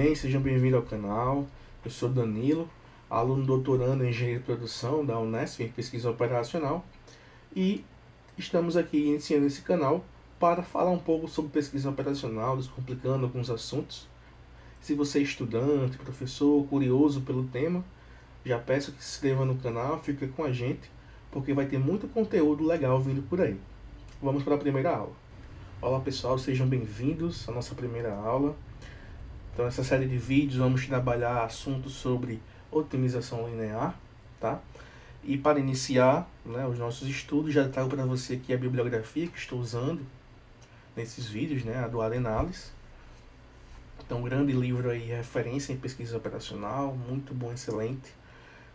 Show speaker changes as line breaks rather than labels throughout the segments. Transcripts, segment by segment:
bem? Sejam bem-vindos ao canal. Eu sou Danilo, aluno doutorando em Engenharia de Produção da Unesp em Pesquisa Operacional, e estamos aqui iniciando esse canal para falar um pouco sobre pesquisa operacional, descomplicando alguns assuntos. Se você é estudante, professor, curioso pelo tema, já peço que se inscreva no canal, fique com a gente, porque vai ter muito conteúdo legal vindo por aí. Vamos para a primeira aula. Olá pessoal, sejam bem-vindos à nossa primeira aula. Então, nessa série de vídeos vamos trabalhar assuntos sobre otimização linear, tá? E para iniciar, né, os nossos estudos, já trago para você aqui a bibliografia que estou usando nesses vídeos, né, a do Arenales. Então, um grande livro aí, referência em pesquisa operacional, muito bom, excelente,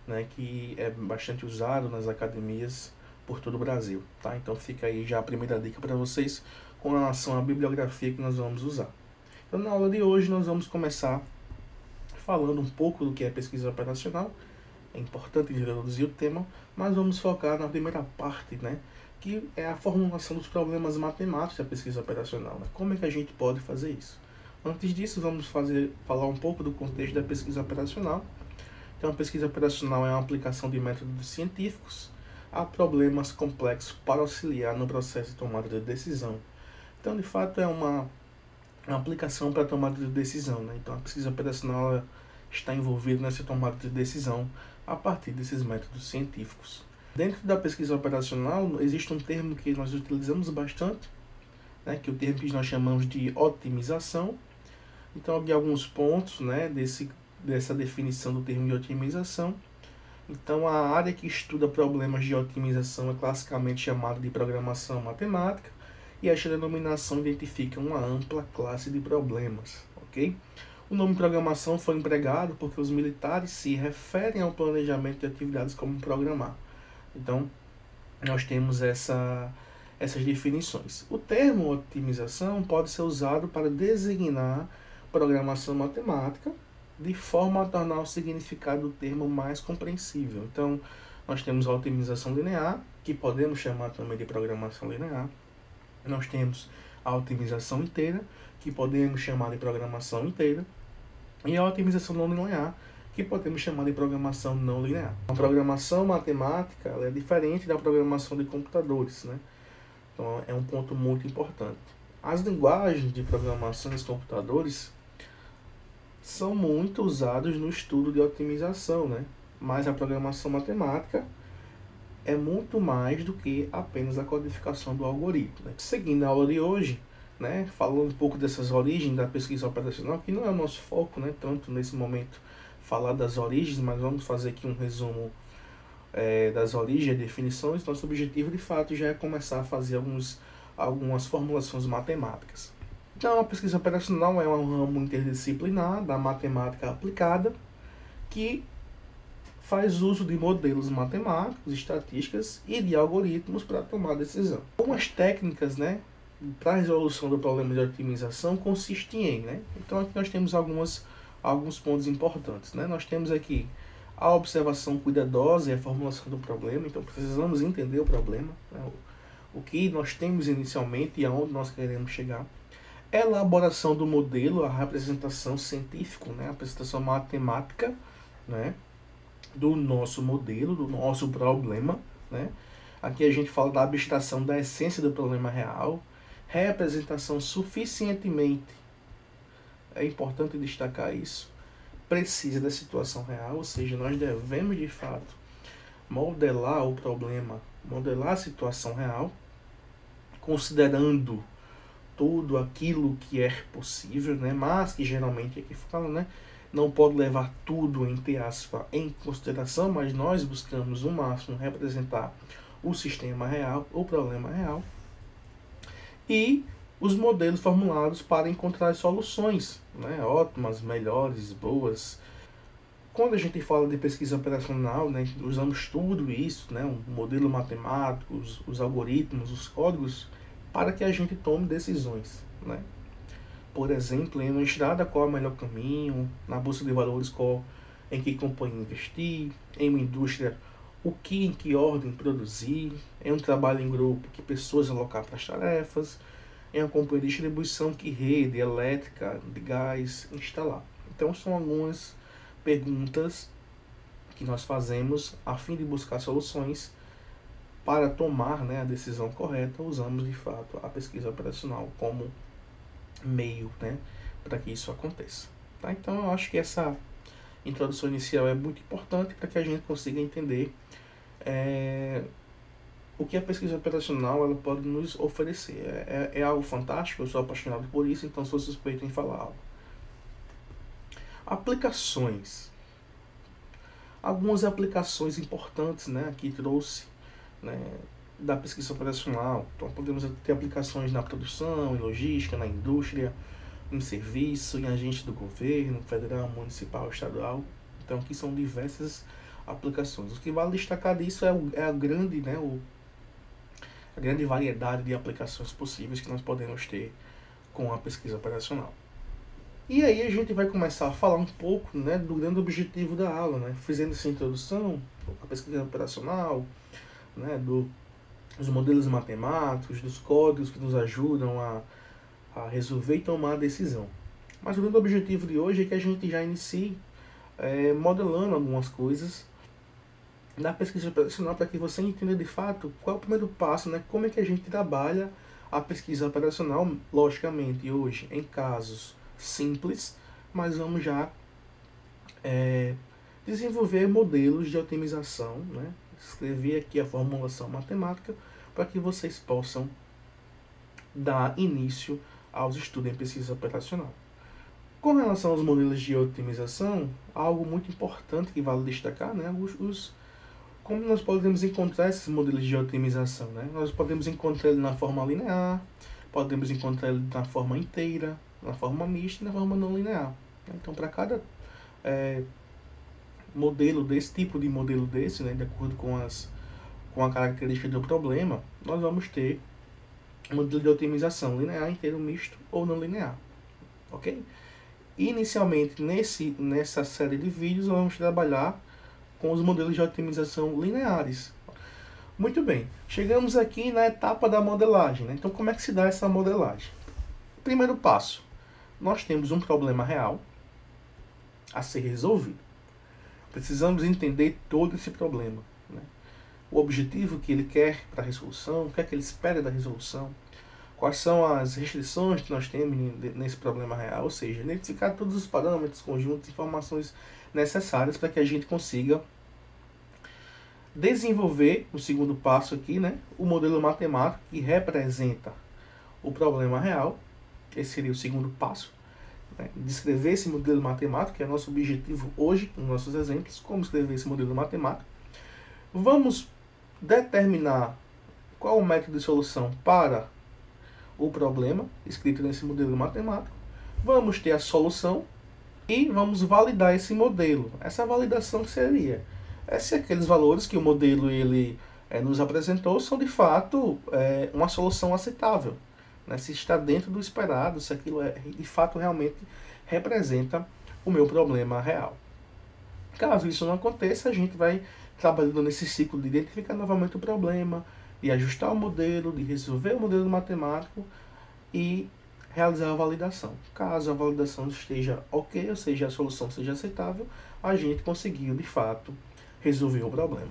né, que é bastante usado nas academias por todo o Brasil, tá? Então, fica aí já a primeira dica para vocês com relação à bibliografia que nós vamos usar. Então, na aula de hoje nós vamos começar falando um pouco do que é pesquisa operacional. É importante introduzir o tema, mas vamos focar na primeira parte, né, que é a formulação dos problemas matemáticos da pesquisa operacional, né? Como é que a gente pode fazer isso? Antes disso, vamos falar um pouco do contexto da pesquisa operacional. Então, a pesquisa operacional é uma aplicação de métodos científicos a problemas complexos para auxiliar no processo de tomada de decisão. Então, de fato, é uma aplicação para a tomada de decisão, né? Então, a pesquisa operacional está envolvida nessa tomada de decisão a partir desses métodos científicos. Dentro da pesquisa operacional, existe um termo que nós utilizamos bastante, né, que é o termo que nós chamamos de otimização. Então, aqui alguns pontos, né, dessa definição do termo de otimização. Então, a área que estuda problemas de otimização é classicamente chamada de programação matemática, e esta denominação identifica uma ampla classe de problemas, ok? O nome programação foi empregado porque os militares se referem ao planejamento de atividades como programar. Então, nós temos essas definições. O termo otimização pode ser usado para designar programação matemática de forma a tornar o significado do termo mais compreensível. Então, nós temos a otimização linear, que podemos chamar também de programação linear. Nós temos a otimização inteira, que podemos chamar de programação inteira, e a otimização não linear, que podemos chamar de programação não linear. A programação matemática ela é diferente da programação de computadores, né? Então, é um ponto muito importante. As linguagens de programação dos computadores são muito usadas no estudo de otimização, né? Mas a programação matemática é muito mais do que apenas a codificação do algoritmo, né? Seguindo a aula de hoje, né, falando um pouco dessas origens da pesquisa operacional, que não é o nosso foco, né, tanto nesse momento falar das origens, mas vamos fazer aqui um resumo das origens e definições. Nosso objetivo de fato já é começar a fazer algumas formulações matemáticas. Então, a pesquisa operacional é um ramo interdisciplinar da matemática aplicada que faz uso de modelos matemáticos, estatísticas e de algoritmos para tomar decisão. Algumas técnicas, né, para a resolução do problema de otimização consistem em, né? Então aqui nós temos alguns pontos importantes, né? Nós temos aqui a observação cuidadosa e a formulação do problema. Então precisamos entender o problema, né? O que nós temos inicialmente e aonde nós queremos chegar. Elaboração do modelo, a representação científica, né? A apresentação matemática, né, do nosso modelo, do nosso problema, né? Aqui a gente fala da abstração da essência do problema real, representação suficientemente, é importante destacar isso, precisa da situação real, ou seja, nós devemos de fato modelar o problema, modelar a situação real, considerando tudo aquilo que é possível, né? Mas que geralmente aqui fala, né, não pode levar tudo, entre aspas, em consideração, mas nós buscamos o máximo representar o sistema real, o problema real, e os modelos formulados para encontrar soluções, né, ótimas, melhores, boas. Quando a gente fala de pesquisa operacional, né, usamos tudo isso, né, um modelo matemático, os algoritmos, os códigos, para que a gente tome decisões, né? Por exemplo, em uma estrada, qual é o melhor caminho, na bolsa de valores, em que companhia investir, em uma indústria, em que ordem produzir, em um trabalho em grupo, que pessoas alocar para as tarefas, em uma companhia de distribuição, que rede elétrica, de gás instalar. Então são algumas perguntas que nós fazemos a fim de buscar soluções para tomar, né, a decisão correta. Usamos de fato a pesquisa operacional como meio, né, para que isso aconteça. Tá? Então eu acho que essa introdução inicial é muito importante para que a gente consiga entender o que a pesquisa operacional ela pode nos oferecer. É algo fantástico, eu sou apaixonado por isso, então sou suspeito em falar algo. Aplicações. Algumas aplicações importantes, né, aqui trouxe, né, da pesquisa operacional. Então podemos ter aplicações na produção, em logística, na indústria, em serviço, em agente do governo, federal, municipal, estadual. Então aqui são diversas aplicações. O que vale destacar disso é a grande, né, a grande variedade de aplicações possíveis que nós podemos ter com a pesquisa operacional. E aí a gente vai começar a falar um pouco, né, do grande objetivo da aula, né, fazendo essa introdução à pesquisa operacional, né, dos modelos matemáticos, dos códigos que nos ajudam a resolver e tomar a decisão. Mas o grande objetivo de hoje é que a gente já inicie modelando algumas coisas na pesquisa operacional para que você entenda de fato qual é o primeiro passo, né, como é que a gente trabalha a pesquisa operacional, logicamente hoje em casos simples, mas vamos já desenvolver modelos de otimização, né? Escrever aqui a formulação matemática para que vocês possam dar início aos estudos em pesquisa operacional. Com relação aos modelos de otimização, algo muito importante que vale destacar, né? Como nós podemos encontrar esses modelos de otimização, né? Nós podemos encontrar ele na forma linear, podemos encontrar ele na forma inteira, na forma mista e na forma não linear. Então, para cada modelo desse, tipo de modelo desse, né, de acordo com a característica do problema, nós vamos ter um modelo de otimização linear, inteiro, misto ou não linear. Ok? Inicialmente, nessa série de vídeos, nós vamos trabalhar com os modelos de otimização lineares. Muito bem, chegamos aqui na etapa da modelagem, né? Então, como é que se dá essa modelagem? Primeiro passo, nós temos um problema real a ser resolvido. Precisamos entender todo esse problema, né? O objetivo que ele quer para a resolução, o que é que ele espera da resolução, quais são as restrições que nós temos nesse problema real, ou seja, identificar todos os parâmetros, conjuntos, informações necessárias para que a gente consiga desenvolver, no segundo passo aqui, né, o modelo matemático que representa o problema real. Esse seria o segundo passo, né, descrever esse modelo matemático, que é nosso objetivo hoje, nos nossos exemplos, como escrever esse modelo matemático. Vamos determinar qual o método de solução para o problema escrito nesse modelo matemático. Vamos ter a solução e vamos validar esse modelo. Essa validação seria se aqueles valores que o modelo nos apresentou são de fato uma solução aceitável, né? Se está dentro do esperado, se aquilo de fato realmente representa o meu problema real. Caso isso não aconteça, a gente vai trabalhando nesse ciclo de identificar novamente o problema, de ajustar o modelo, de resolver o modelo matemático e realizar a validação. Caso a validação esteja ok, ou seja, a solução seja aceitável, a gente conseguiu de fato resolver o problema.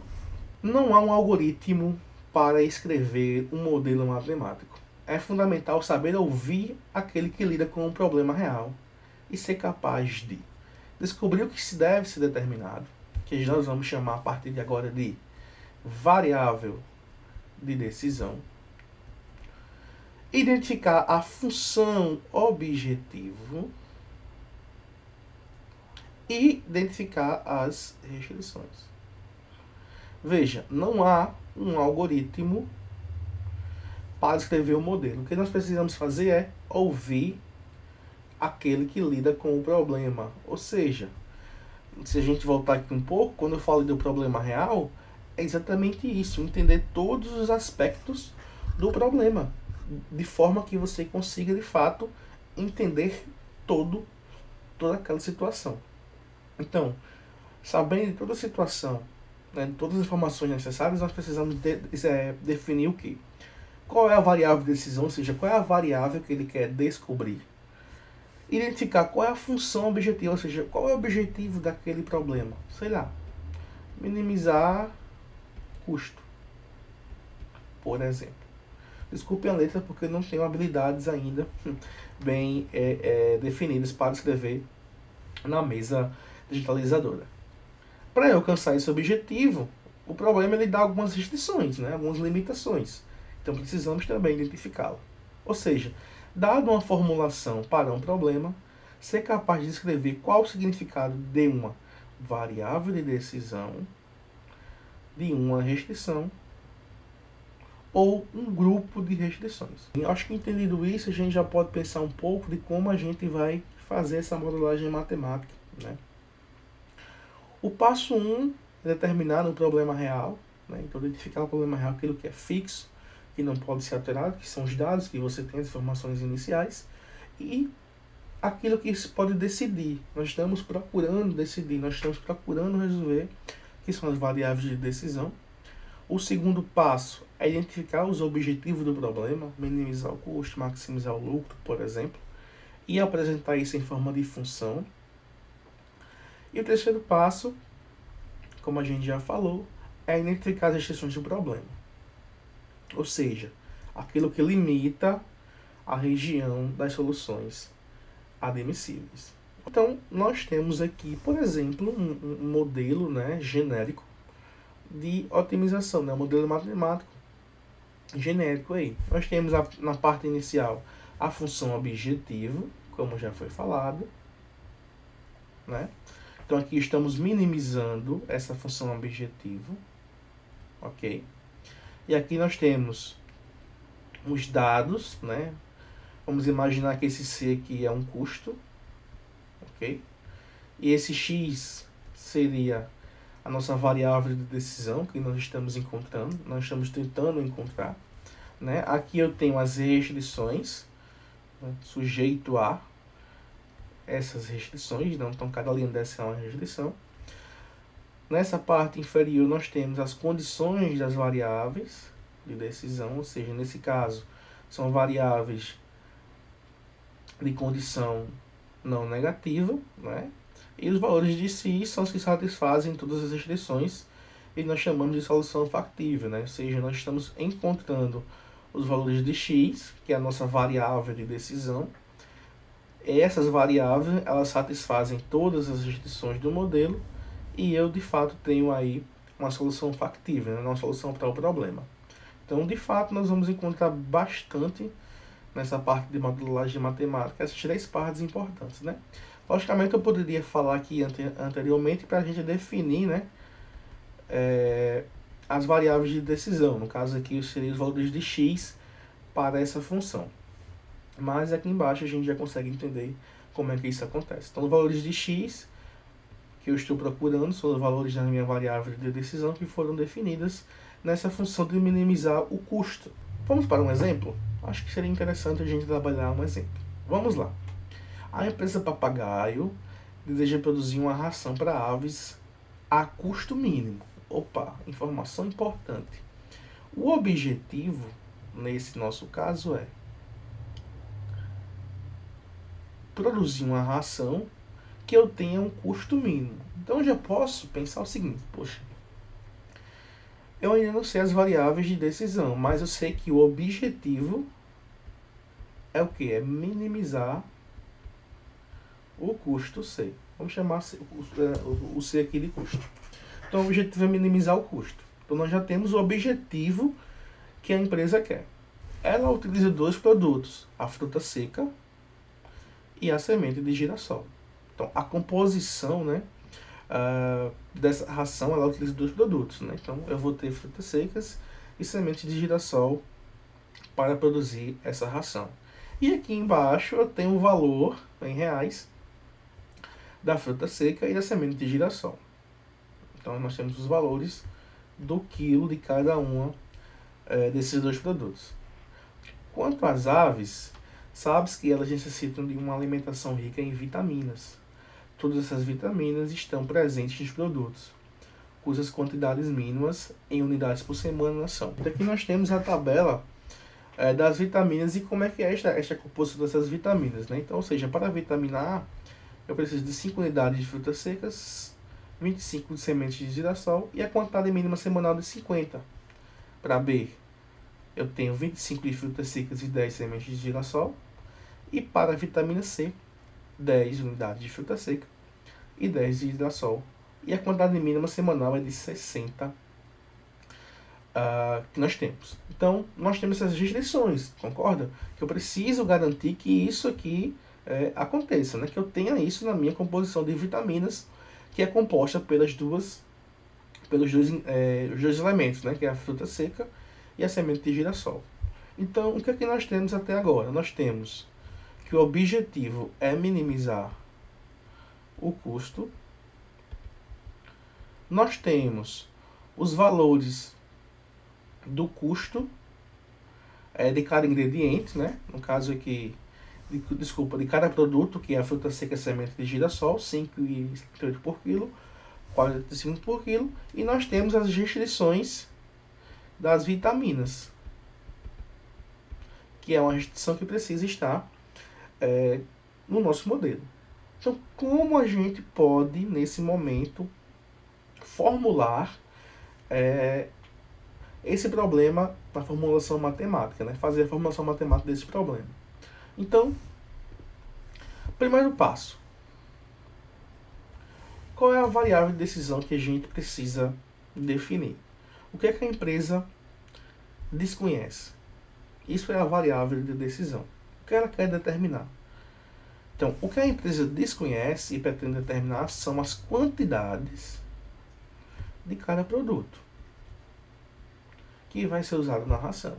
Não há um algoritmo para escrever um modelo matemático. É fundamental saber ouvir aquele que lida com um problema real e ser capaz de descobrir o que se deve ser determinado, que nós vamos chamar a partir de agora de variável de decisão, identificar a função objetivo e identificar as restrições. Veja, não há um algoritmo para escrever o modelo. O que nós precisamos fazer é ouvir aquele que lida com o problema. Ou seja, se a gente voltar aqui um pouco, quando eu falo do problema real, é exatamente isso, entender todos os aspectos do problema, de forma que você consiga, de fato, entender toda aquela situação. Então, sabendo de toda a situação, né, todas as informações necessárias, nós precisamos definir o quê? Qual é a variável de decisão, ou seja, qual é a variável que ele quer descobrir? identificar qual é a função objetiva, ou seja, qual é o objetivo daquele problema. Sei lá, minimizar custo, por exemplo. Desculpe a letra porque eu não tenho habilidades ainda bem definidas para escrever na mesa digitalizadora. Para eu alcançar esse objetivo, o problema ele dá algumas restrições, né? Algumas limitações. Então precisamos também identificá-lo. Ou seja, dado uma formulação para um problema, ser capaz de descrever qual o significado de uma variável de decisão, de uma restrição ou um grupo de restrições. Eu acho que entendido isso, a gente já pode pensar um pouco de como a gente vai fazer essa modelagem matemática, né? O passo 1 é determinar um problema real, né? Então identificar o problema real, aquilo que é fixo, que não pode ser alterado, que são os dados que você tem, as informações iniciais, e aquilo que se pode decidir. Nós estamos procurando decidir, nós estamos procurando resolver, que são as variáveis de decisão. O segundo passo é identificar os objetivos do problema, minimizar o custo, maximizar o lucro, por exemplo, e apresentar isso em forma de função. E o terceiro passo, como a gente já falou, é identificar as restrições do problema. Ou seja, aquilo que limita a região das soluções admissíveis. Então, nós temos aqui, por exemplo, um modelo, né, genérico de otimização, né, um modelo matemático genérico aí. Nós temos na parte inicial a função objetivo, como já foi falado, né? Então aqui estamos minimizando essa função objetivo, ok? E aqui nós temos os dados, né? Vamos imaginar que esse C aqui é um custo, ok? E esse X seria a nossa variável de decisão que nós estamos encontrando, nós estamos tentando encontrar, né? Aqui eu tenho as restrições, né? Sujeito a essas restrições, então cada linha dessa é uma restrição. Nessa parte inferior nós temos as condições das variáveis de decisão, ou seja, nesse caso são variáveis de condição não negativa, né? E os valores de si são os que satisfazem todas as restrições e nós chamamos de solução factível, né? Ou seja, nós estamos encontrando os valores de x, que é a nossa variável de decisão. Essas variáveis, elas satisfazem todas as restrições do modelo e eu, de fato, tenho aí uma solução factível, né? Uma solução para o problema. Então, de fato, nós vamos encontrar bastante nessa parte de modelagem matemática essas três partes importantes, né? Logicamente, eu poderia falar aqui anteriormente para a gente definir, né, as variáveis de decisão. No caso aqui, seriam os valores de x para essa função. Mas aqui embaixo a gente já consegue entender como é que isso acontece. Então, os valores de x que eu estou procurando são os valores da minha variável de decisão que foram definidas nessa função de minimizar o custo. Vamos para um exemplo? Acho que seria interessante a gente trabalhar um exemplo. Vamos lá. A empresa Papagaio deseja produzir uma ração para aves a custo mínimo. Opa, informação importante. O objetivo, nesse nosso caso, é produzir uma ração que eu tenha um custo mínimo. Então, eu já posso pensar o seguinte, poxa, eu ainda não sei as variáveis de decisão, mas eu sei que o objetivo é o que? É minimizar o custo C. Vamos chamar o C aqui de custo. Então, o objetivo é minimizar o custo. Então, nós já temos o objetivo que a empresa quer. Ela utiliza dois produtos, a fruta seca e a semente de girassol. Então, a composição, né, dessa ração, ela utiliza dois produtos, né? Então, eu vou ter frutas secas e semente de girassol para produzir essa ração. E aqui embaixo eu tenho o valor em reais da fruta seca e da semente de girassol. Então, nós temos os valores do quilo de cada uma desses dois produtos. Quanto às aves, sabe-se que elas necessitam de uma alimentação rica em vitaminas. Todas essas vitaminas estão presentes nos produtos, cujas quantidades mínimas em unidades por semana são. Aqui nós temos a tabela das vitaminas e como é que é esta composição dessas vitaminas, né? Então, ou seja, para a vitamina A, eu preciso de 5 unidades de frutas secas, 25 de sementes de girassol e a quantidade mínima semanal de 50. Para B, eu tenho 25 de frutas secas e 10 sementes de girassol. E para a vitamina C, 10 unidades de fruta seca e 10 de girassol. E a quantidade mínima semanal é de 60 que nós temos. Então, nós temos essas restrições, concorda? Que eu preciso garantir que isso aqui aconteça, né? Que eu tenha isso na minha composição de vitaminas, que é composta pelos dois elementos, né? Que é a fruta seca e a semente de girassol. Então, o que é que nós temos até agora? Nós temos que o objetivo é minimizar o custo. Nós temos os valores do custo de cada ingrediente, né? No caso aqui, de cada produto, que é a fruta seca e a semente de girassol, 5,78 por quilo, 45 por quilo. E nós temos as restrições das vitaminas, que é uma restrição que precisa estar no nosso modelo. Então, como a gente pode, nesse momento, formular esse problema na formulação matemática, né? Fazer a formulação matemática desse problema. Então, primeiro passo. Qual é a variável de decisão que a gente precisa definir? O que é que a empresa desconhece? Isso é a variável de decisão. O que ela quer determinar? Então, o que a empresa desconhece e pretende determinar são as quantidades de cada produto que vai ser usado na ração,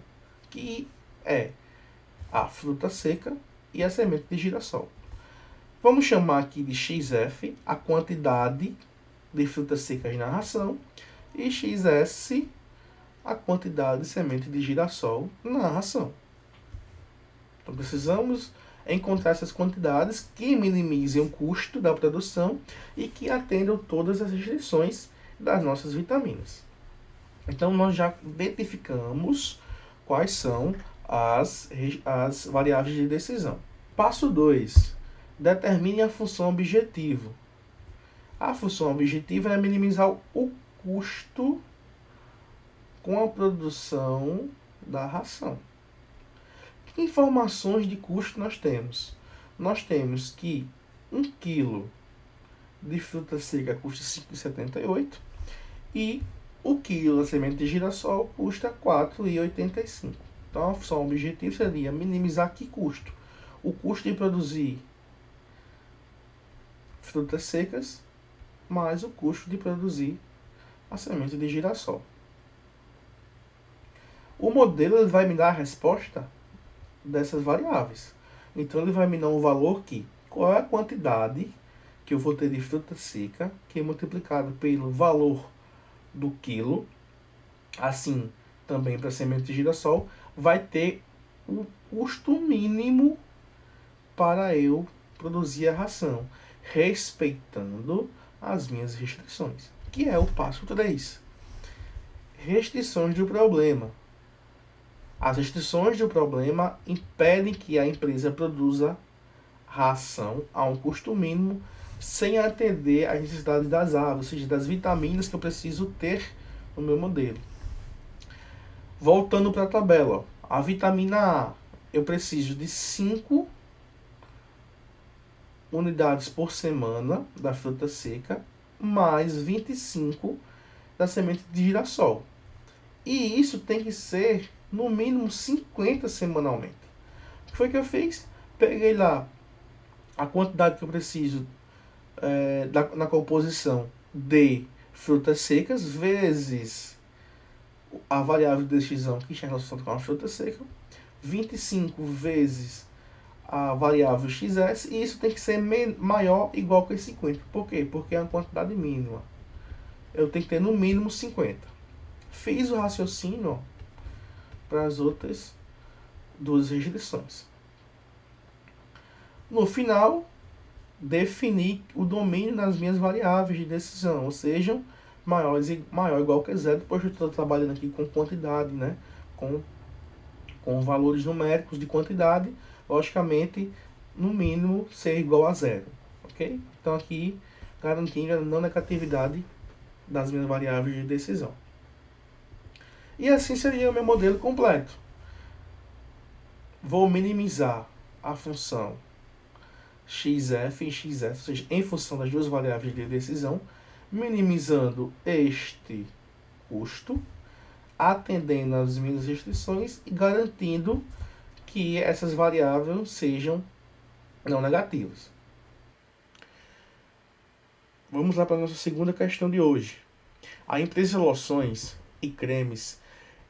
que é a fruta seca e a semente de girassol. Vamos chamar aqui de XF a quantidade de frutas secas na ração e XS a quantidade de semente de girassol na ração. Então precisamos encontrar essas quantidades que minimizem o custo da produção e que atendam todas as restrições das nossas vitaminas. Então nós já identificamos quais são as variáveis de decisão. Passo 2. Determine a função objetivo. A função objetiva é minimizar o custo com a produção da ração. Que informações de custo nós temos? Nós temos que 1 kg de fruta seca custa R$ 5,78 e o quilo da semente de girassol custa R$ 4,85. Então a função objetiva seria minimizar que custo? O custo de produzir frutas secas mais o custo de produzir a semente de girassol. O modelo ele vai me dar a resposta dessas variáveis. Então ele vai me dar um valor que, qual é a quantidade que eu vou ter de fruta seca, que é multiplicado pelo valor do quilo, assim também para a semente de girassol, vai ter o custo mínimo para eu produzir a ração, respeitando as minhas restrições, que é o passo 3. Restrições do problema. As restrições do problema impedem que a empresa produza ração a um custo mínimo sem atender às necessidades das aves, ou seja, das vitaminas que eu preciso ter no meu modelo. Voltando para a tabela, a vitamina A, eu preciso de 5 unidades por semana da fruta seca, mais 25 da semente de girassol. E isso tem que ser no mínimo 50 semanalmente. O que foi que eu fiz? Peguei lá a quantidade que eu preciso na composição de frutas secas, vezes a variável de decisão que está relacionada com a fruta seca, 25 vezes a variável XS, e isso tem que ser maior ou igual que 50. Por quê? Porque é uma quantidade mínima. Eu tenho que ter no mínimo 50. Fiz o raciocínio para as outras duas restrições. No final, defini o domínio das minhas variáveis de decisão, ou seja, maior ou igual que zero, depois eu estou trabalhando aqui com quantidade, né? Com com valores numéricos de quantidade, logicamente, no mínimo ser igual a zero, ok? Então aqui, garantindo a não negatividade das minhas variáveis de decisão. E assim seria o meu modelo completo. Vou minimizar a função xf e xs, ou seja, em função das duas variáveis de decisão, minimizando este custo, atendendo às minhas restrições e garantindo que essas variáveis sejam não negativas. Vamos lá para a nossa segunda questão de hoje. A empresa Loções e Cremes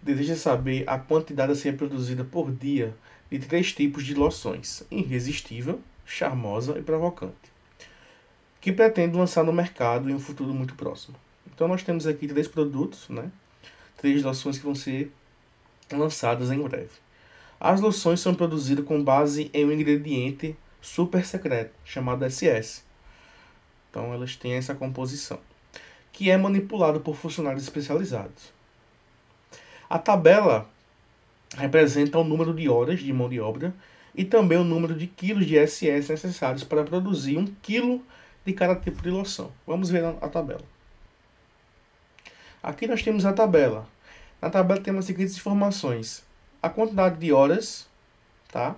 deseja saber a quantidade a ser produzida por dia de 3 tipos de loções: irresistível, charmosa e provocante, que pretende lançar no mercado em um futuro muito próximo. Então nós temos aqui 3 produtos, né? 3 loções que vão ser lançadas em breve. As loções são produzidas com base em um ingrediente super secreto, chamado SS. Então elas têm essa composição, que é manipulado por funcionários especializados. A tabela representa o número de horas de mão de obra e também o número de quilos de SS necessários para produzir 1 quilo de cada tipo de loção. Vamos ver a tabela. Aqui nós temos a tabela. Na tabela temos as seguintes informações: a quantidade de horas, tá?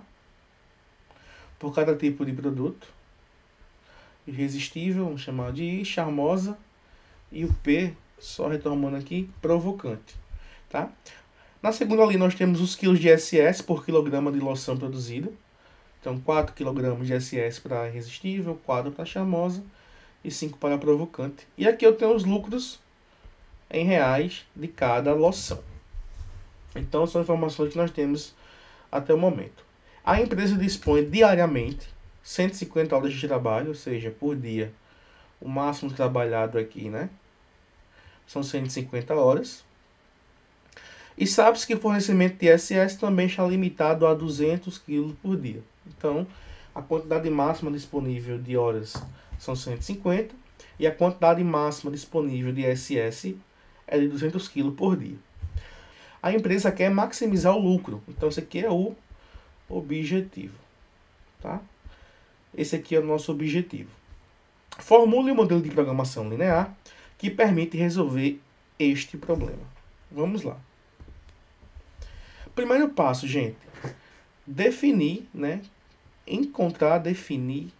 Por cada tipo de produto. Irresistível, vamos chamar de I, charmosa, e o P, só retomando aqui, provocante, tá? Na segunda linha nós temos os quilos de SS por quilograma de loção produzida. Então 4 kg de SS para irresistível, 4 para charmosa e 5 para provocante. E aqui eu tenho os lucros em reais de cada loção. Então são informações que nós temos até o momento. A empresa dispõe diariamente 150 horas de trabalho, ou seja, por dia. O máximo trabalhado aqui, né? São 150 horas. E sabe-se que o fornecimento de SS também está limitado a 200 kg por dia. Então, a quantidade máxima disponível de horas são 150 e a quantidade máxima disponível de SS é de 200 kg por dia. A empresa quer maximizar o lucro. Então, esse aqui é o objetivo, tá? Esse aqui é o nosso objetivo. Formule um modelo de programação linear que permite resolver este problema. Vamos lá. Primeiro passo, gente, definir, né? Definir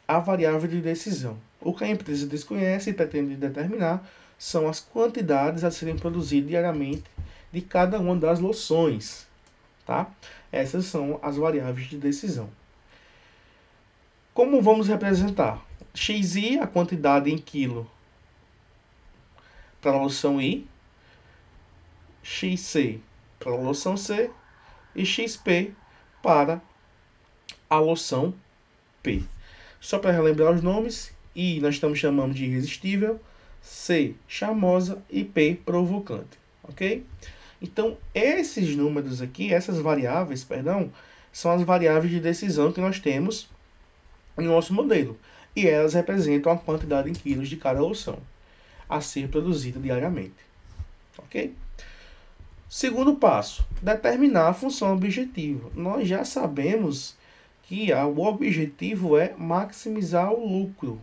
a variável de decisão. O que a empresa desconhece e pretende determinar são as quantidades a serem produzidas diariamente de cada uma das loções, tá? Essas são as variáveis de decisão. Como vamos representar? XI, a quantidade em quilo para a loção I, XC para a loção C e XP para a loção P. Só para relembrar os nomes, I nós estamos chamando de irresistível, C charmosa e P provocante, ok? Então esses números aqui, essas variáveis, perdão, são as variáveis de decisão que nós temos no nosso modelo. E elas representam a quantidade em quilos de cada loção a ser produzida diariamente. Ok? Segundo passo, determinar a função objetivo. Nós já sabemos que o objetivo é maximizar o lucro,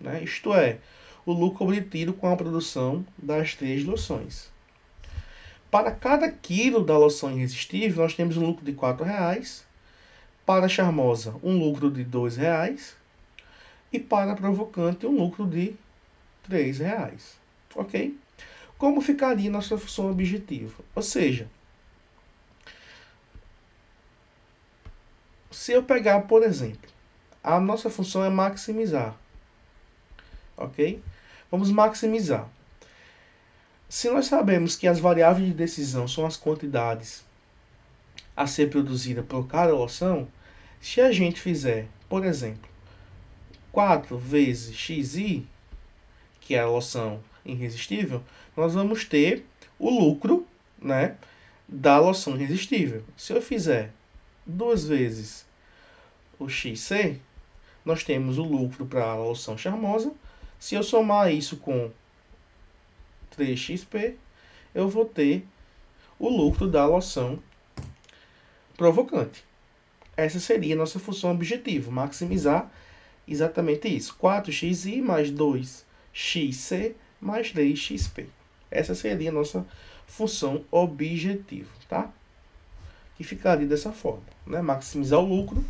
né? Isto é, o lucro obtido com a produção das 3 loções. Para cada quilo da loção irresistível, nós temos um lucro de R$4. Para a charmosa, um lucro de R$2. E para a provocante, um lucro de R$3. Ok? Como ficaria nossa função objetivo? Ou seja, se eu pegar, por exemplo, a nossa função é maximizar. Ok? Vamos maximizar. Se nós sabemos que as variáveis de decisão são as quantidades a ser produzida por cada loção, se a gente fizer, por exemplo, 4 vezes xi, que é a loção irresistível, nós vamos ter o lucro, né, da loção irresistível. Se eu fizer 2 vezes o xc, nós temos o lucro para a loção charmosa. Se eu somar isso com 3xp, eu vou ter o lucro da loção provocante. Essa seria a nossa função objetivo, maximizar exatamente isso. 4xi mais 2xc mais 3xp. Essa seria a nossa função objetivo, tá? Que ficaria dessa forma, né? Maximizar o lucro,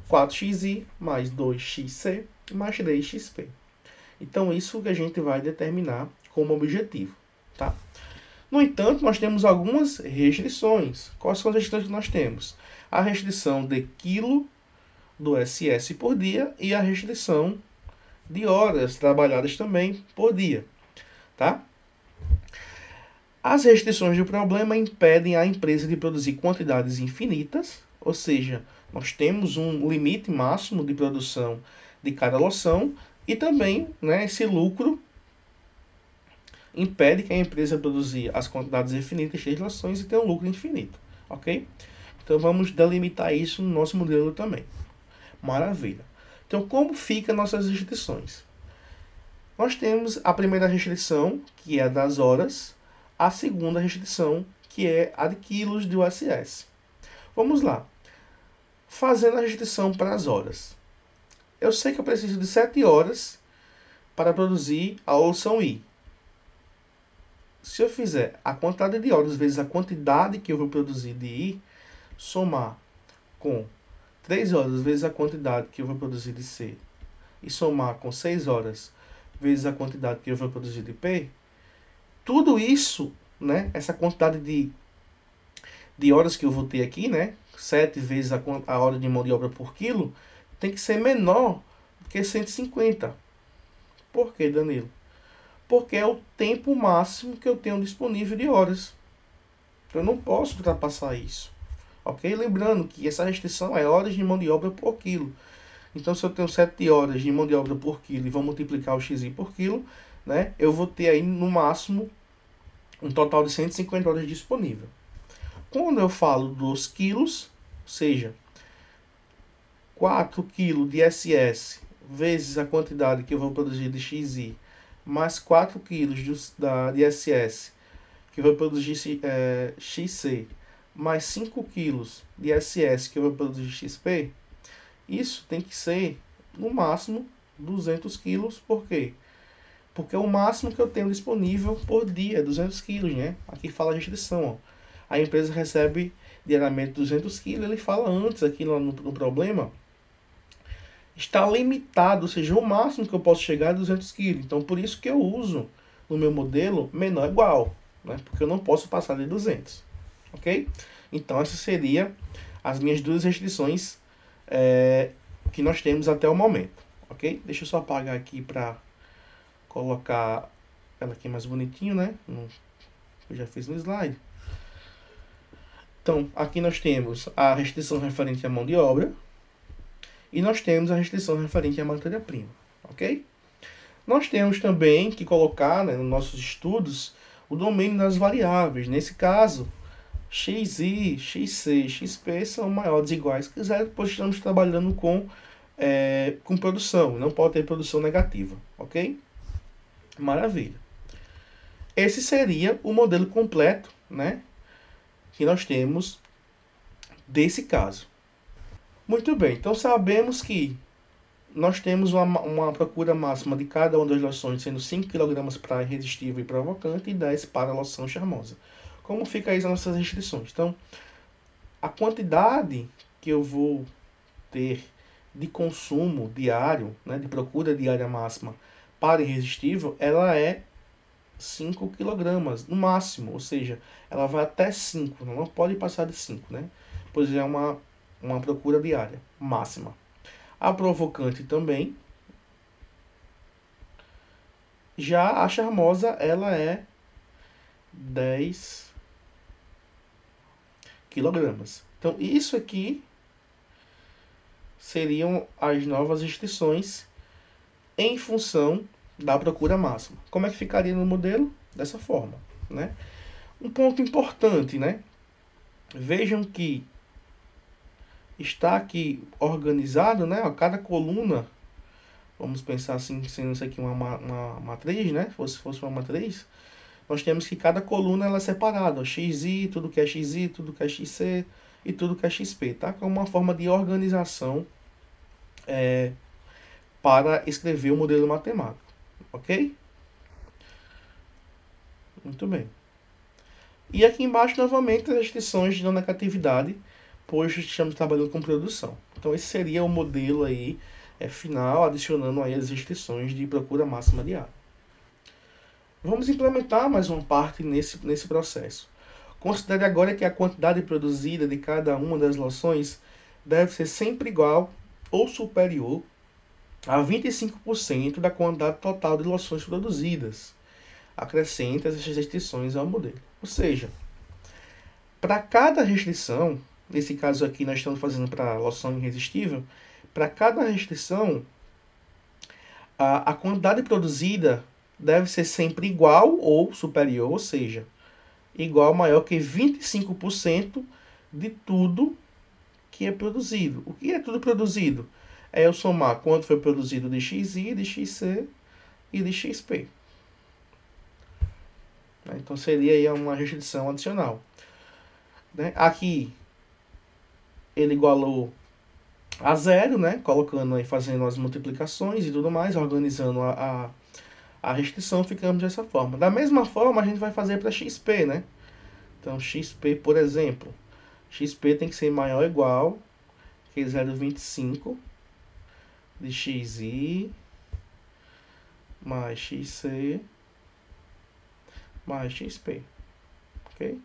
4xi mais 2xc mais 3xp. Então, isso que a gente vai determinar como objetivo, tá? No entanto, nós temos algumas restrições. Quais são as restrições que nós temos? A restrição de quilo do SS por dia e a restrição de horas trabalhadas também por dia, tá? As restrições do problema impedem a empresa de produzir quantidades infinitas, ou seja, nós temos um limite máximo de produção de cada loção e também, né, esse lucro impede que a empresa produzir as quantidades infinitas de loções e tenha um lucro infinito, ok? Então vamos delimitar isso no nosso modelo também. Maravilha. Então como ficam nossas restrições? Nós temos a primeira restrição, que é a das horas, a segunda restrição, que é a de quilos de USS. Vamos lá. Fazendo a restrição para as horas. Eu sei que eu preciso de 7 horas para produzir a loção I. Se eu fizer a quantidade de horas vezes a quantidade que eu vou produzir de I, somar com 3 horas vezes a quantidade que eu vou produzir de C, e somar com 6 horas vezes a quantidade que eu vou produzir de P, tudo isso, né, essa quantidade de horas que eu vou ter aqui, né, 7 vezes a hora de mão de obra por quilo, tem que ser menor do que 150. Por quê, Danilo? Porque é o tempo máximo que eu tenho disponível de horas. Eu não posso ultrapassar isso. Ok? Lembrando que essa restrição é horas de mão de obra por quilo. Então, se eu tenho 7 horas de mão de obra por quilo e vou multiplicar o xi por quilo, né, eu vou ter aí no máximo um total de 150 horas disponível. Quando eu falo dos quilos, ou seja, 4 kg de SS vezes a quantidade que eu vou produzir de xi, mais 4 kg de SS que eu vou produzir xc, mais 5 kg de SS que eu vou produzir xp, isso tem que ser no máximo 200 kg. Por quê? Porque é o máximo que eu tenho disponível por dia, 200 kg, né? Aqui fala a restrição, ó. A empresa recebe diariamente 200 kg, ele fala antes aqui no problema, está limitado, ou seja, o máximo que eu posso chegar é 200 kg. Então, por isso que eu uso no meu modelo menor ou igual, né? Porque eu não posso passar de 200, ok? Então, essas seriam as minhas duas restrições que nós temos até o momento, ok? Deixa eu só apagar aqui para colocar ela aqui mais bonitinho, né? Eu já fiz no slide. Então, aqui nós temos a restrição referente à mão de obra e nós temos a restrição referente à matéria-prima, ok? Nós temos também que colocar, né, nos nossos estudos o domínio das variáveis. Nesse caso, xi, xc, xp são maiores ou iguais que zero, pois estamos trabalhando com produção, não pode ter produção negativa, ok? Maravilha. Esse seria o modelo completo, né, que nós temos desse caso. Muito bem, então sabemos que nós temos uma procura máxima de cada uma das loções, sendo 5 kg para irresistível e provocante e 10 para loção charmosa. Como fica aí as nossas restrições? Então, a quantidade que eu vou ter de consumo diário, né, de procura diária máxima para irresistível, ela é 5 kg no máximo, ou seja, ela vai até 5, não pode passar de 5, né? Pois é uma procura diária máxima. A provocante também. Já a charmosa, ela é 10 kg. Então, isso aqui seriam as novas restrições em função da procura máxima. Como é que ficaria no modelo? Dessa forma, né? Um ponto importante, né? Vejam que está aqui organizado, né? Cada coluna, vamos pensar assim, sendo isso aqui uma matriz, né? Se fosse uma matriz, nós temos que cada coluna ela é separada. Xi, tudo que é xi, tudo que é xc, e tudo que é XP, tá? Como uma forma de organização para escrever o modelo matemático, ok? Muito bem. E aqui embaixo, novamente, as restrições de não negatividade, pois estamos trabalhando com produção. Então, esse seria o modelo aí final, adicionando aí as restrições de procura máxima diária. Vamos implementar mais uma parte nesse processo. Considere agora que a quantidade produzida de cada uma das loções deve ser sempre igual ou superior a 25% da quantidade total de loções produzidas. Acrescente essas restrições ao modelo. Ou seja, para cada restrição, nesse caso aqui nós estamos fazendo para a loção irresistível, para cada restrição, a quantidade produzida deve ser sempre igual ou superior, ou seja, igual ou maior que 25% de tudo que é produzido. O que é tudo produzido? É eu somar quanto foi produzido de XI, de XC e de XP. Então seria aí uma restrição adicional. Aqui ele igualou a zero, né? Colocando aí, fazendo as multiplicações e tudo mais, organizando a restrição, ficamos dessa forma. Da mesma forma, a gente vai fazer para XP, né? Então, XP, por exemplo, XP tem que ser maior ou igual que 0,25 de XI mais XC mais XP, ok?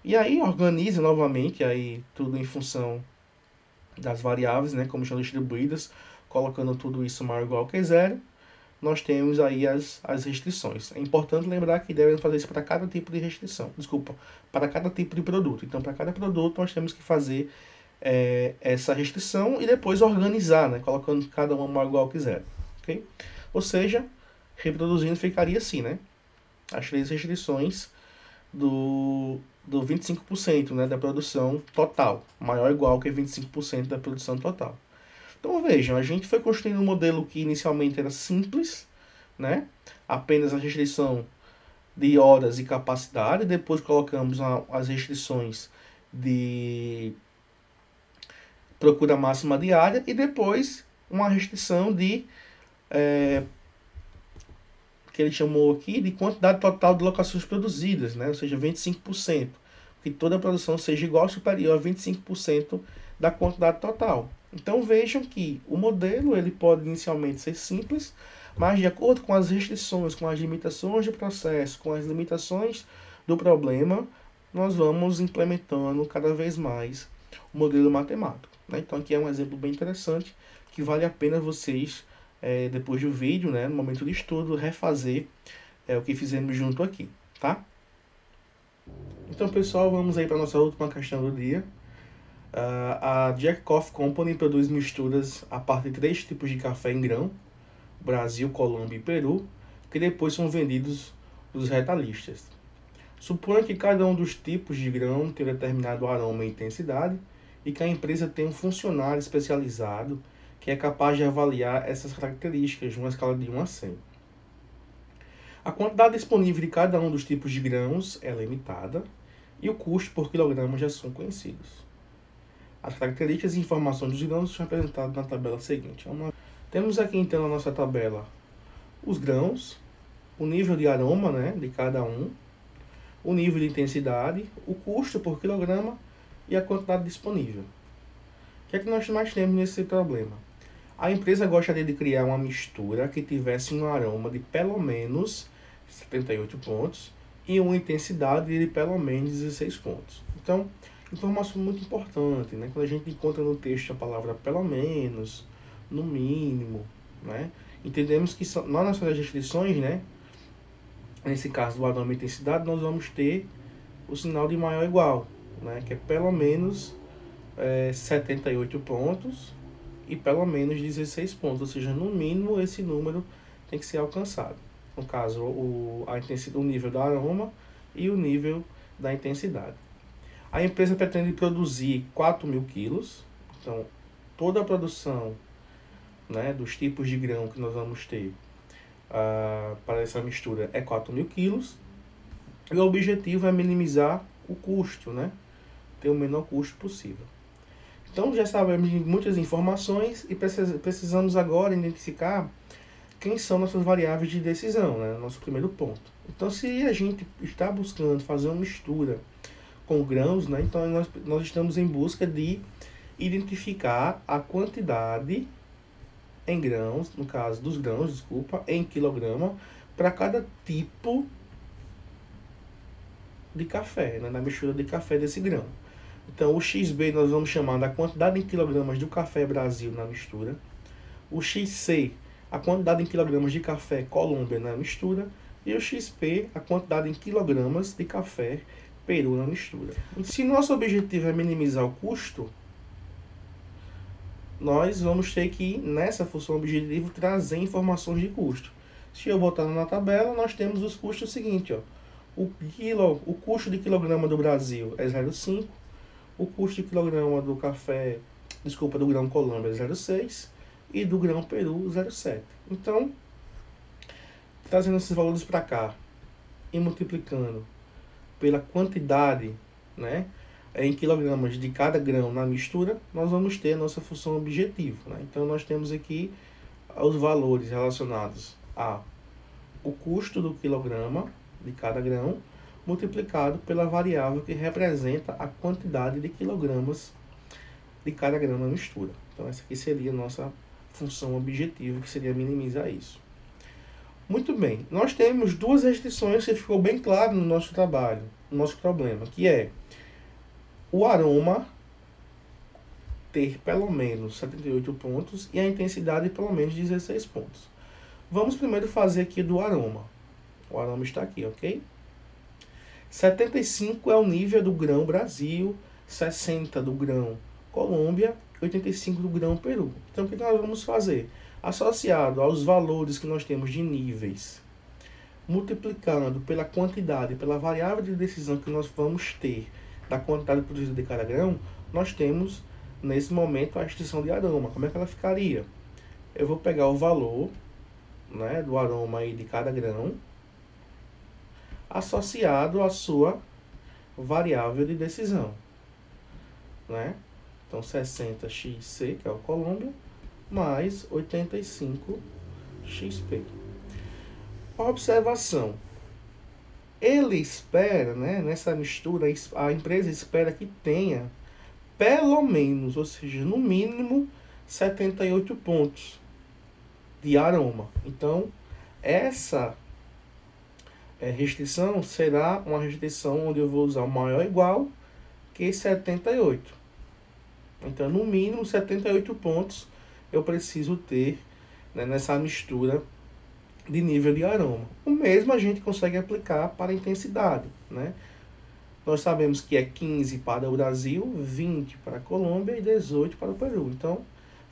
E aí organize novamente aí tudo em função das variáveis, né, como estão distribuídas, colocando tudo isso maior ou igual que zero, nós temos aí as restrições. É importante lembrar que devemos fazer isso para cada tipo de restrição, para cada tipo de produto. Então, para cada produto, nós temos que fazer essa restrição e depois organizar, né, colocando cada uma maior ou igual que zero, ok? Ou seja, reproduzindo ficaria assim, né? As três restrições do 25%, né, da produção total, maior ou igual que 25% da produção total. Então vejam, a gente foi construindo um modelo que inicialmente era simples, né, apenas a restrição de horas e capacidade, depois colocamos as restrições de procura máxima diária e depois uma restrição de que ele chamou aqui de quantidade total de locações produzidas, né? Ou seja, 25%. Que toda a produção seja igual ou superior a 25% da quantidade total. Então vejam que o modelo ele pode inicialmente ser simples, mas de acordo com as restrições, com as limitações do processo, com as limitações do problema, nós vamos implementando cada vez mais o modelo matemático, né? Então aqui é um exemplo bem interessante que vale a pena vocês depois do vídeo, né, no momento de estudo, refazer o que fizemos junto aqui, tá? Então, pessoal, vamos aí para a nossa última questão do dia. A Jack Coffee Company produz misturas a partir de 3 tipos de café em grão, Brasil, Colômbia e Peru, que depois são vendidos dos retalhistas. Suponha que cada um dos tipos de grão tem determinado aroma e intensidade e que a empresa tem um funcionário especializado que é capaz de avaliar essas características numa escala de 1 a 100. A quantidade disponível de cada um dos tipos de grãos é limitada e o custo por quilograma já são conhecidos. As características e informações dos grãos são representadas na tabela seguinte. Temos aqui então na nossa tabela os grãos, o nível de aroma, né, de cada um, o nível de intensidade, o custo por quilograma e a quantidade disponível. O que é que nós mais temos nesse problema? A empresa gostaria de criar uma mistura que tivesse um aroma de pelo menos 78 pontos e uma intensidade de pelo menos 16 pontos. Então, informação muito importante, né? Quando a gente encontra no texto a palavra pelo menos, no mínimo, né? Entendemos que nas nossas restrições, né? Nesse caso do aroma e intensidade, nós vamos ter o sinal de maior ou igual, né? Que é pelo menos 78 pontos e pelo menos 16 pontos, ou seja, no mínimo esse número tem que ser alcançado. No caso, o nível do aroma e o nível da intensidade. A empresa pretende produzir 4.000 quilos, então toda a produção, né, dos tipos de grão que nós vamos ter para essa mistura é 4.000 quilos, e o objetivo é minimizar o custo, né? ter o menor custo possível. Então já sabemos de muitas informações e precisamos agora identificar quem são nossas variáveis de decisão, né? Nosso primeiro ponto. Então, se a gente está buscando fazer uma mistura com grãos, né? Então nós estamos em busca de identificar a quantidade em grãos, no caso dos grãos, desculpa, em quilograma, para cada tipo de café, né? Na mistura de café desse grão. Então, o XB nós vamos chamar da quantidade em quilogramas do café Brasil na mistura. O XC, a quantidade em quilogramas de café Colômbia na mistura. E o XP, a quantidade em quilogramas de café Peru na mistura. Se nosso objetivo é minimizar o custo, nós vamos ter que, nessa função objetivo, trazer informações de custo. Se eu botar na tabela, nós temos os custos seguintes, ó. O custo de quilograma do Brasil é 0,5. O custo de quilograma do café, desculpa, do grão Colômbia é 0,6 e do grão Peru 0,7. Então, trazendo esses valores para cá e multiplicando pela quantidade, né, em quilogramas de cada grão na mistura, nós vamos ter a nossa função objetivo, né? Então, nós temos aqui os valores relacionados a o custo do quilograma de cada grão multiplicado pela variável que representa a quantidade de quilogramas de cada grão na mistura. Então, essa aqui seria a nossa função objetiva, que seria minimizar isso. Muito bem, nós temos duas restrições que ficou bem claro no nosso trabalho, no nosso problema, que é o aroma ter pelo menos 78 pontos e a intensidade pelo menos 16 pontos. Vamos primeiro fazer aqui do aroma. O aroma está aqui, ok? 75 é o nível do grão Brasil, 60 do grão Colômbia, 85 do grão Peru. Então, o que nós vamos fazer? Associado aos valores que nós temos de níveis, multiplicando pela quantidade, pela variável de decisão que nós vamos ter da quantidade produzida de cada grão, nós temos, nesse momento, a restrição de aroma. Como é que ela ficaria? Eu vou pegar o valor, né, do aroma aí de cada grão, associado à sua variável de decisão, né? Então, 60xc, que é o Colômbia, mais 85xp. Observação. Ele espera, né, nessa mistura, a empresa espera que tenha pelo menos, ou seja, no mínimo, 78 pontos de aroma. Então, essa restrição será uma restrição onde eu vou usar o maior ou igual que 78. Então, no mínimo 78 pontos eu preciso ter, né, nessa mistura de nível de aroma. O mesmo a gente consegue aplicar para a intensidade, né? Nós sabemos que é 15 para o Brasil, 20 para a Colômbia e 18 para o Peru. Então,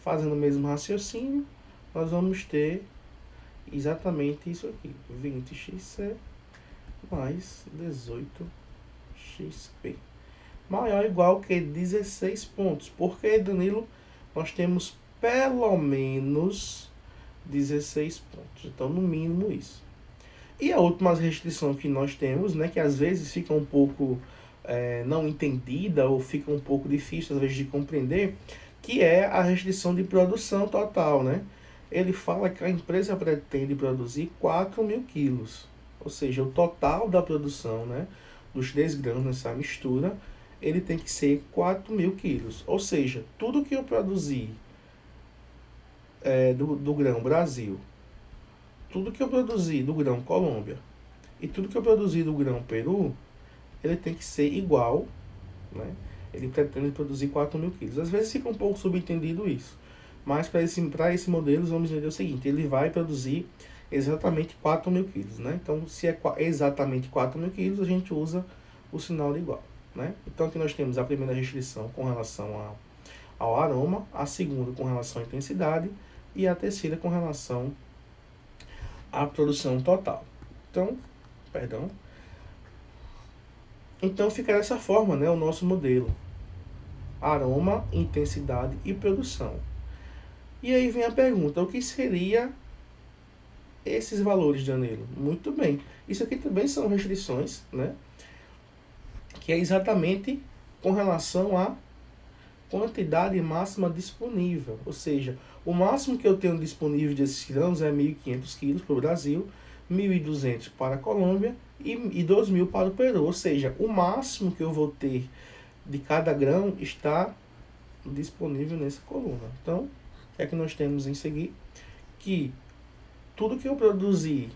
fazendo o mesmo raciocínio, nós vamos ter exatamente isso aqui, 20xc mais 18xp. Maior ou igual que 16 pontos. Porque, Danilo, nós temos pelo menos 16 pontos. Então, no mínimo isso. E a última restrição que nós temos, né, que às vezes fica um pouco não entendida ou fica um pouco difícil às vezes de compreender, que é a restrição de produção total, né? Ele fala que a empresa pretende produzir 4.000 quilos. Ou seja, o total da produção, né, dos 3 grãos nessa mistura, ele tem que ser 4.000 quilos. Ou seja, tudo que eu produzir do grão Brasil, tudo que eu produzir do grão Colômbia e tudo que eu produzir do grão Peru, ele tem que ser igual, né? Ele pretende produzir 4.000 quilos. Às vezes fica um pouco subentendido isso. Mas para esse modelo, vamos entender o seguinte: ele vai produzir exatamente 4.000 quilos, né? Então, se é exatamente 4.000 quilos, a gente usa o sinal de igual, né? Então, aqui nós temos a primeira restrição com relação ao aroma, a segunda com relação à intensidade e a terceira com relação à produção total. Então, fica dessa forma, né, o nosso modelo: aroma, intensidade e produção. E aí vem a pergunta: o que seria esses valores, Danilo? Muito bem. Isso aqui também são restrições, né? Que é exatamente com relação à quantidade máxima disponível, ou seja, o máximo que eu tenho disponível desses grãos é 1.500 quilos para o Brasil, 1.200 para a Colômbia e 2.000 para o Peru, ou seja, o máximo que eu vou ter de cada grão está disponível nessa coluna. Então, o que é que nós temos em seguir? Que tudo que eu produzir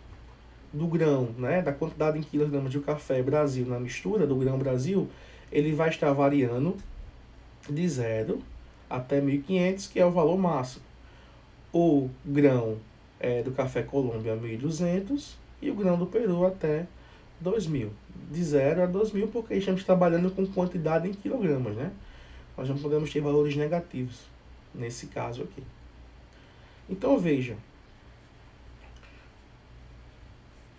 do grão, né, da quantidade em quilogramas de café Brasil na mistura do grão Brasil, ele vai estar variando de 0 até 1.500, que é o valor máximo. O grão do café Colômbia 1.200 e o grão do Peru até 2.000. De 0 a 2.000, porque estamos trabalhando com quantidade em quilogramas, né? Nós não podemos ter valores negativos nesse caso aqui. Então veja,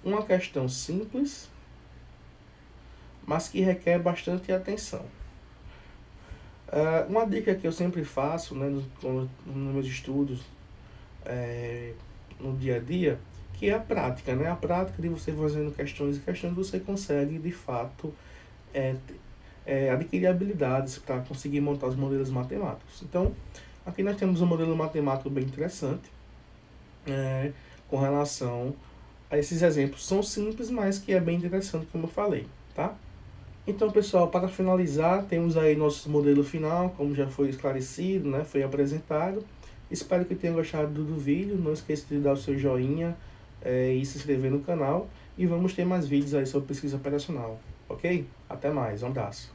uma questão simples, mas que requer bastante atenção. Uma dica que eu sempre faço, né, nos meus estudos, no dia a dia, que é a prática, né? A prática de você fazendo questões e questões, você consegue, de fato, adquirir habilidades para conseguir montar os modelos matemáticos. Então, aqui nós temos um modelo matemático bem interessante, com relação a esses exemplos. São simples, mas que é bem interessante, como eu falei, tá? Então, pessoal, para finalizar, temos aí nosso modelo final, como já foi esclarecido, né? Foi apresentado. Espero que tenham gostado do vídeo. Não esqueça de dar o seu joinha e se inscrever no canal. E vamos ter mais vídeos aí sobre pesquisa operacional, ok? Até mais, um abraço.